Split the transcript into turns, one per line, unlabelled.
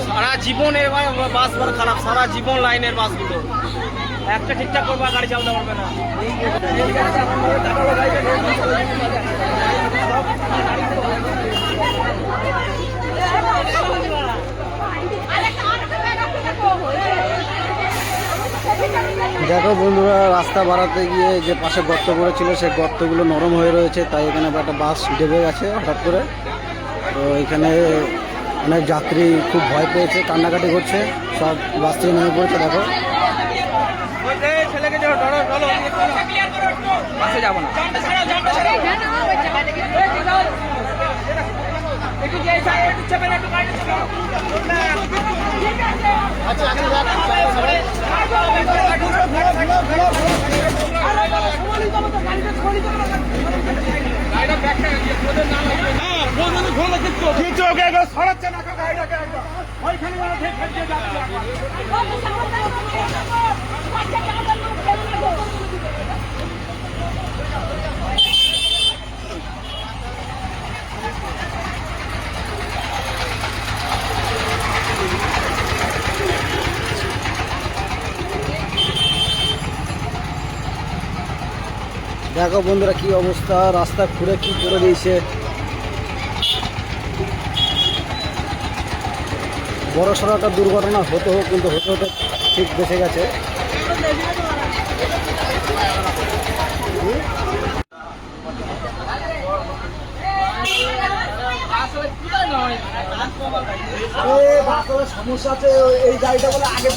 সারা জীবন এবার বাস খারাপ, সারা জীবন লাইনের বাসগুলো একটা ঠিকঠাক করবা, গাড়ি চালাতে পারবে না।
দেখো বন্ধুরা, রাস্তা বাড়াতে গিয়ে যে পাশে গর্ত করেছিল সেই গর্তগুলো নরম হয়ে রয়েছে, তাই এখানে একটা বাস ডেবে গেছে হঠাৎ করে। তো এখানে অনেক যাত্রী খুব ভয় পেয়েছে, কান্নাকাটি করছে, সব বাস থেকে নেমে পড়েছে। দেখো
বাসে যাবো না।
দেখো বন্ধুরা কি অবস্থা, রাস্তা খুঁড়ে কি করে দিয়েছে। বড় সড়ো একটা দুর্ঘটনা হতে হোক, কিন্তু হতে হতে ঠিক বেঁচে গেছে। সমস্যা আছে এই গাড়িটা বলে আগে